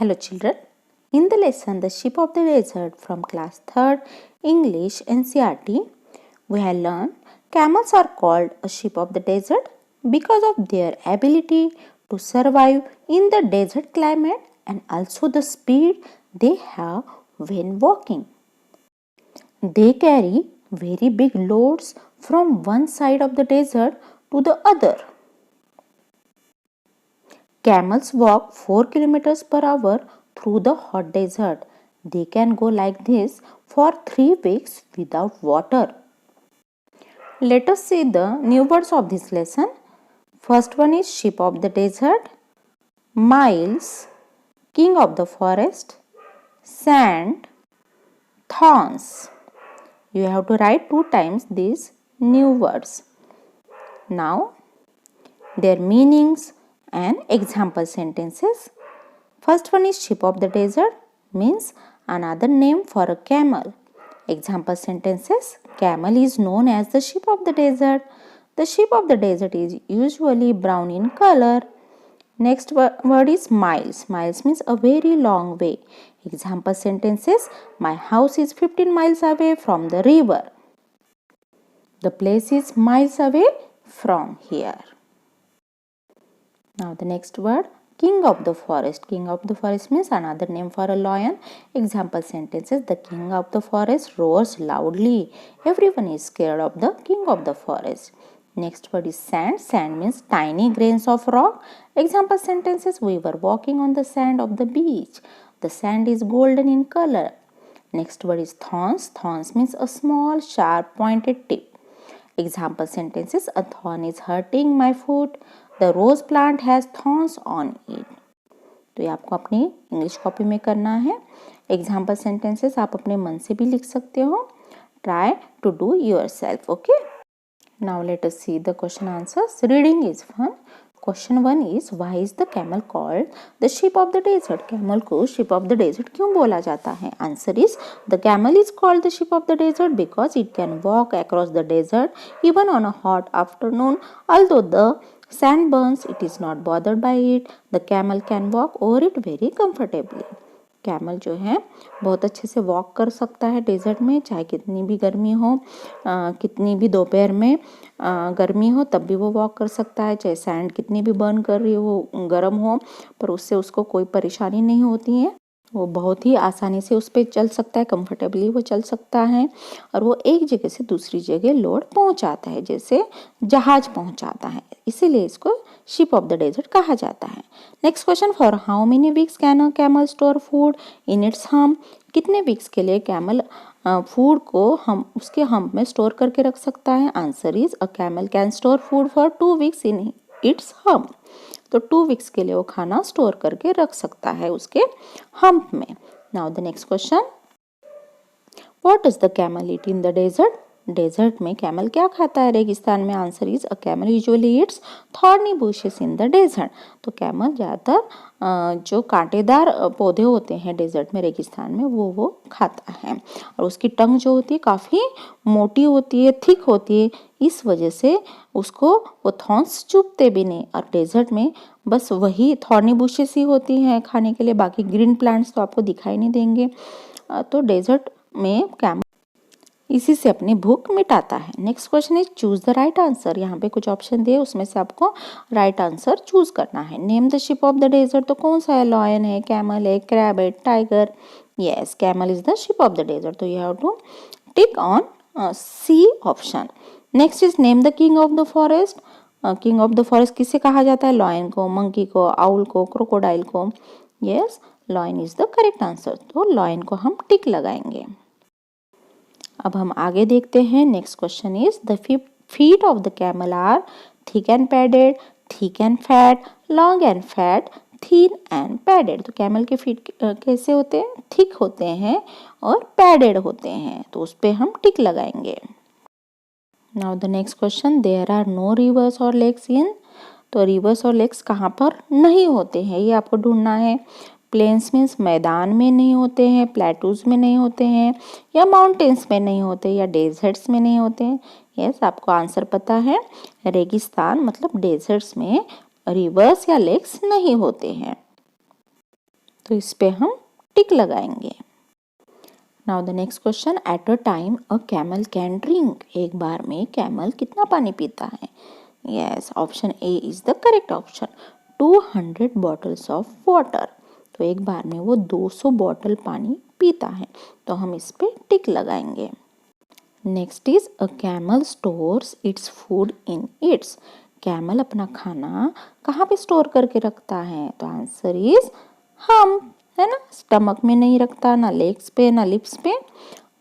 Hello children. In the lesson The Ship of the Desert from class 3rd English NCERT, we have learned camels are called a ship of the desert because of their ability to survive in the desert climate and also the speed they have when walking. They carry very big loads from one side of the desert to the other. Camels walk 4 kilometers per hour through the hot desert. They can go like this for 3 weeks without water. Let us see the new words of this lesson. First one is ship of the desert, miles, king of the forest, sand, thorns. You have to write 2 times these new words. Now, their meanings and example sentences. First one is ship of the desert means another name for a camel. Example sentences. Camel is known as the ship of the desert. The ship of the desert is usually brown in color. Next word is miles. Miles means a very long way. Example sentences. My house is 15 miles away from the river. The place is miles away from here. Now the next word, king of the forest. King of the forest means another name for a lion. Example sentences. The king of the forest roars loudly. Everyone is scared of the king of the forest. Next word is sand. Sand means tiny grains of rock. Example sentences. We were walking on the sand of the beach. The sand is golden in color. Next word is thorns. Thorns means a small sharp pointed tip. Example sentences. A thorn is hurting my foot. The rose plant has thorns on it. तो ये आपको अपनी English copy में करना है. Example sentences आप अपने मन से भी लिख सकते हो. Try to do yourself. Okay. Now let us see the question answers. Reading is fun. Question 1 is why is the camel called the ship of the desert. Camel को शिप ऑफ द डेजर्ट क्यों बोला जाता है? Answer is the camel is called the ship of the desert because it can walk across the desert even on a hot afternoon. Although the sand burns, it is not bothered by it. The camel can walk over it very comfortably. Camel जो है बहुत अच्छे से walk कर सकता है desert में, चाहे कितनी भी गर्मी हो, कितनी भी दोपहर में गर्मी हो तब भी वो वॉक कर सकता है. चाहे सैंड कितनी भी बर्न कर रही हो, गर्म हो, पर उससे उसको कोई परेशानी नहीं होती है. वो बहुत ही आसानी से उस पर चल सकता है, कंफर्टेबली वो चल सकता है और वो एक जगह से दूसरी जगह लोड पहुंचाता है, जैसे जहाज पहुंचाता है. इसीलिए इसको शिप ऑफ द डेजर्ट कहा जाता है. Next question. For how many weeks can a camel store food in its hump. कितने वीक्स के लिए कैमल फूड को हम उसके हम्प में स्टोर करके रख सकता है? Answer is a camel can store food for 2 weeks in its hump. तो 2 वीक्स के लिए वो खाना स्टोर करके रख सकता है उसके हम्प में. Now the next question. What does the camel eat in the desert. Desert में कैमल क्या खाता है रेगिस्तान में? Answer is a camel usually eats thorny bushes in the desert. तो कैमल ज़्यादातर जो कांटेदार पौधे होते हैं डेजर्ट में, रेगिस्तान में, वो खाता है. और उसकी टंग जो होती है काफ़ी मोटी होती है, थिक होती है. इस वजह से उसको वो थॉर्न्स चुभते भी नहीं. और डेजर्ट में बस वही थॉर्नी बुशेस ही होती हैं खाने के लिए, बाकी ग्रीन प्लांट्स तो आपको दिखाई नहीं देंगे. तो डेजर्ट में कैमल इसी से अपनी भूख मिटाता है. Next question is choose the right answer. यहाँ पे कुछ ऑप्शन दिए, उसमें से आपको राइट आंसर चूज करना है. Name the ship of the desert. तो कौन सा है? लॉयन है, कैमल है, क्रैब है, tiger. Yes, camel is the ship of the desert. तो you have to tick on C option. Next is name the king of the forest. King of the forest किसे कहा जाता है? Lion को, monkey को, owl को, crocodile को. Yes, lion is the correct answer. तो लॉयन को हम टिक लगाएंगे. अब हम आगे देखते हैं. Next question is the feet of the camel are thick and padded, thick and fat, long and fat, thin and padded. तो कैमल के फीट कैसे होते हैं? थिक होते हैं और पैडेड होते हैं. तो उस पर हम टिक लगाएंगे. Now the next question. There are no rivers or lakes in. तो रिवर्स और लेक्स कहाँ पर नहीं होते हैं ये आपको ढूंढना है. प्लेन्स मीन्स मैदान में नहीं होते हैं, प्लेटूज में नहीं होते हैं, या माउंटेन्स में नहीं होते, या डेजर्ट्स में नहीं होते हैं. यस, आपको आंसर पता है. रेगिस्तान मतलब डेजर्ट्स में रिवर्स या लेक्स नहीं होते हैं. तो इस पे हम टिक लगाएंगे। Now the next question, at a time a camel can drink, एक बार में कैमल कितना पानी पीता है? Yes, option A is the correct option, 200 bottles of water. तो एक बार में वो 200 बॉटल पानी पीता है, तो हम इस पे टिक लगाएंगे। Next is a camel stores its food in its, camel अपना खाना कहाँ पे स्टोर करके रखता है? तो आंसर इज हम, है ना, स्टमक में नहीं रखता, ना लेग्स पे ना लिप्स पे,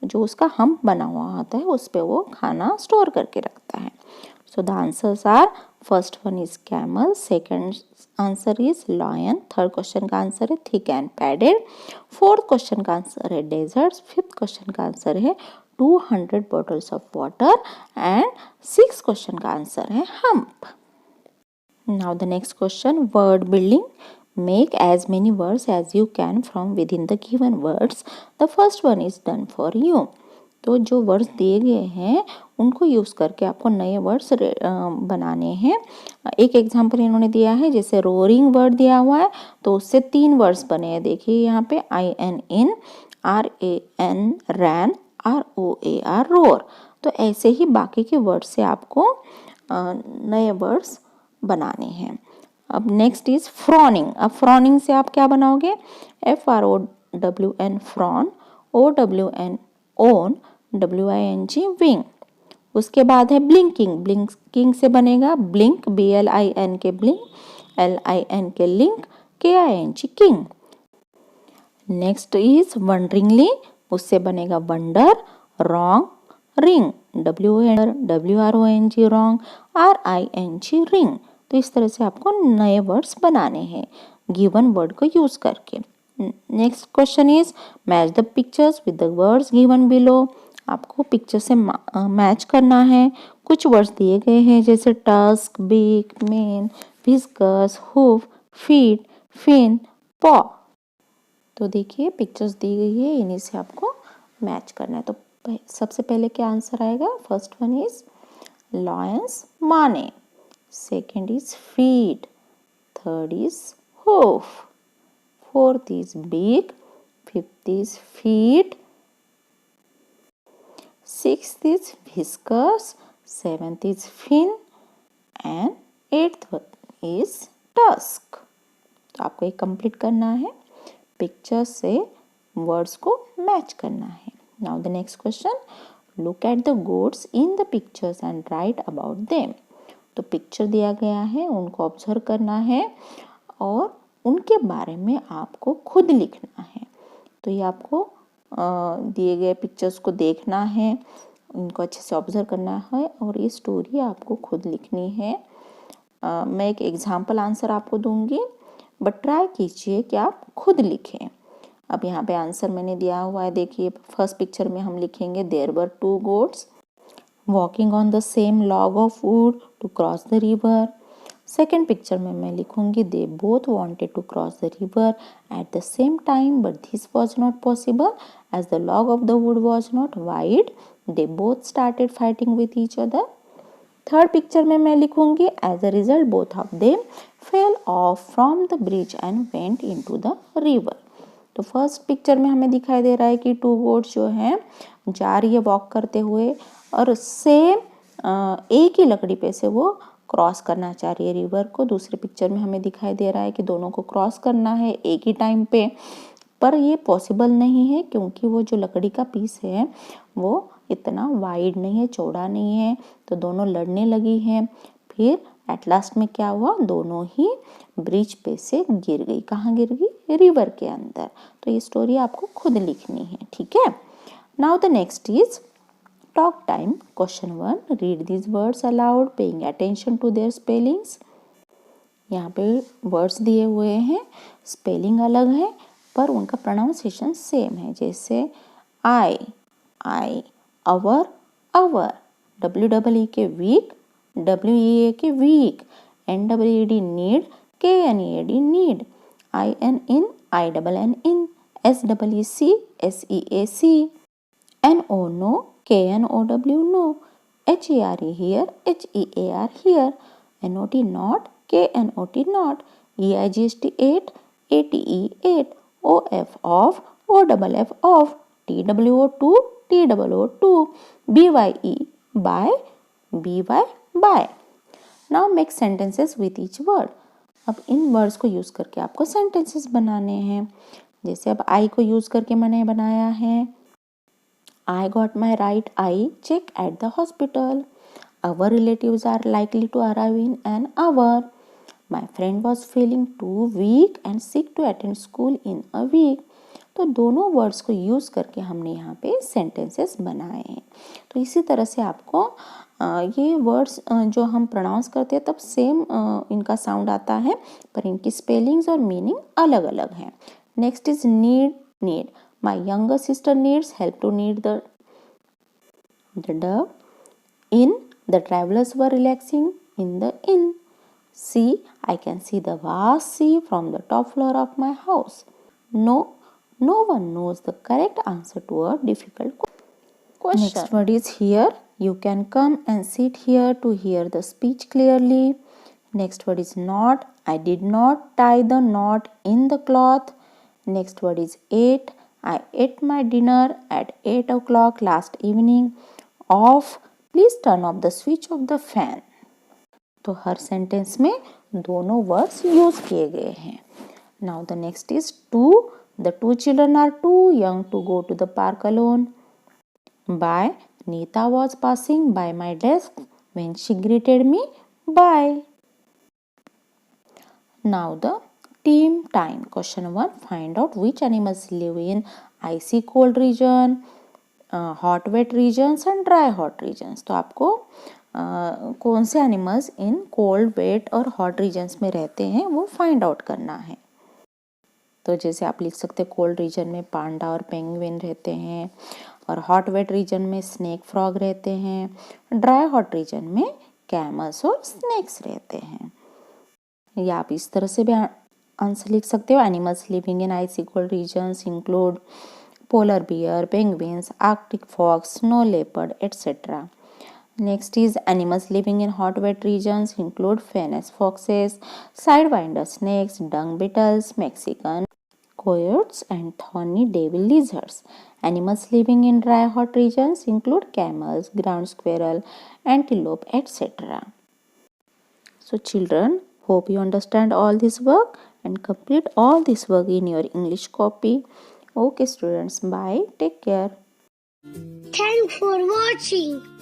जो उसका हम्प बना हुआ होता है उस पे वो खाना स्टोर करके रखता है। So the answers are, first one is camel, second answer is lion, third question का आंसर है thick and padded, fourth question का आंसर है डेजर्ट, फिफ्थ क्वेश्चन का आंसर है 200 bottles of water and six question का answer है hump. Now the next question, word building. Make as many words as you can from within the given words. The first one is done for you. तो जो words दिए गए हैं उनको use करके आपको नए वर्ड्स बनाने हैं। एक एग्जांपल इन्होंने दिया है, जैसे रोरिंग वर्ड दिया हुआ है तो उससे 3 वर्ड्स बने हैं। देखिए यहाँ पे IN in, RAN ran, ROAR roar. तो ऐसे ही बाकी के वर्ड्स से आपको नए वर्ड्स बनाने हैं। अब नेक्स्ट इज फ्रॉनिंग। अब फ्रॉनिंग से आप क्या बनाओगे? FROWN frown, OWN own, WING wing. उसके बाद है ब्लिंकिंग। ब्लिंकिंग से बनेगा ब्लिंक, BLIN के ब्लिंक, LIN के link, KING king. Next is wonderingly, उससे बनेगा wonder, wrong, ring, WRONG wrong, RING ring. तो इस तरह से आपको नए वर्ड्स बनाने हैं गिवन वर्ड को यूज करके। Next question is match the pictures with the words given below. आपको पिक्चर से मैच करना है। कुछ वर्ड्स दिए गए हैं जैसे tusk, beak, mane, whiskers, hoof, feet, fin, paw. तो देखिए पिक्चर्स दी गई है, इन्हीं से आपको मैच करना है। तो सबसे पहले क्या आंसर आएगा? फर्स्ट वन इज लॉयंस माने, second is feet, third is hoof, fourth is beak, fifth is feet, sixth is whiskers, seventh is fin and eighth is tusk। तो आपको ये कंप्लीट करना है, पिक्चर से वर्ड्स को मैच करना है। Now the next question, look at the goats in the pictures and right about them. तो पिक्चर दिया गया है, उनको ऑब्जर्व करना है और उनके बारे में आपको खुद लिखना है। तो ये आपको दिए गए पिक्चर्स को देखना है, उनको अच्छे से ऑब्जर्व करना है और ये स्टोरी आपको खुद लिखनी है। मैं एक एग्जाम्पल आंसर आपको दूंगी, बट ट्राई कीजिए कि आप खुद लिखें। अब यहाँ पे आंसर मैंने दिया हुआ है, देखिए फर्स्ट पिक्चर में हम लिखेंगे there were 2 goats walking on the same log of wood to cross the river। Second picture में मैं लिखूंगी they both wanted to cross the river at the same time but this was not possible as the log of the wood was not wide, they both started fighting with each other। Third picture में मैं लिखूंगी as a result both of them fell off from the bridge and went into the river। तो first picture में हमें दिखाई दे रहा है कि 2 गोट्स जो हैं जा रही है वॉक करते हुए और सेम एक ही लकड़ी पे से वो क्रॉस करना चाह रही है रिवर को। दूसरे पिक्चर में हमें दिखाई दे रहा है कि दोनों को क्रॉस करना है एक ही टाइम पे, पर ये पॉसिबल नहीं है क्योंकि वो जो लकड़ी का पीस है वो इतना वाइड नहीं है, चौड़ा नहीं है, तो दोनों लड़ने लगी हैं। फिर एट लास्ट में क्या हुआ, दोनों ही ब्रिज पे से गिर गई। कहाँ गिर गई? रिवर के अंदर। तो ये स्टोरी आपको खुद लिखनी है, ठीक है। Now the next is talk time. Question 1, read these words aloud paying attention to their spellings. यहाँ पे वर्ड्स दिए हुए हैं, स्पेलिंग अलग है पर उनका प्रोनाउंसिएशन सेम है। जैसे I, hour, our, WEE K week, WEA K weak, NEED need, KNEAD knead, IN in, INN inn, SEEC SEAC, NO no, KNOW know, HERE here, HEAR here, NOT not, KNOT not, EIGST 8, ATE 8, OF of, OFF of, TWO2, TOO2, BYE by, BY by. Now make sentences with each word. अब इन words को use करके आपको sentences बनाने हैं. जैसे अब आई को use करके मैंने बनाया है, I got my right eye check at the hospital. Our relatives are likely to arrive in an hour. My friend was feeling too weak and sick to attend school in a week. तो दोनों words को use करके हमने यहाँ पे sentences बनाए हैं. तो इसी तरह से आपको ये वर्ड्स जो हम प्रोनाउंस करते हैं तब सेम इनका साउंड आता है, पर इनकी स्पेलिंग्स और मीनिंग अलग अलग हैं. Next is need. My younger sister needs help to knead the dove. In, the travelers were relaxing in the inn. See, I can see the vast sea from the top floor of my house. No one knows the correct answer to a difficult question. Next word is here. You can come and sit here to hear the speech clearly. Next word is not. I did not tie the knot in the cloth. Next word is ate. I ate my dinner at 8 o'clock last evening. Off. Please turn off the switch of the fan. तो हर sentence में दोनों words use किए गए हैं. Now the next is two. The two children are too young to go to the park alone. By. Nita was passing by my desk when she greeted me by. Now the team time. Question 1. Find out which animals live in icy cold region, hot wet regions and dry hot regions. तो आपको कौन से animals in cold wait और hot regions में रहते हैं वो find out करना है. तो जैसे आप लिख सकते हैं कोल्ड रीजन में पांडा और पेंगुइन रहते हैं, और हॉट वेट रीजन में स्नेक फ्रॉग रहते हैं, ड्राई हॉट रीजन में कैमल्स और स्नेक्स रहते हैं. या आप इस तरह से भी आंसर लिख सकते हो. Animals living in icy cold regions include polar bear, penguins, arctic fox, snow leopard, etc. Next is animals living in hot wet regions include fences foxes, sidewinder snakes, dung beetles, Mexican coyotes and thorny devil lizards. Animals living in dry hot regions include camels, ground squirrel, antelope, etc. So children, hope you understand all this work and complete all this work in your English copy. Okay students, bye, take care. Thanks for watching.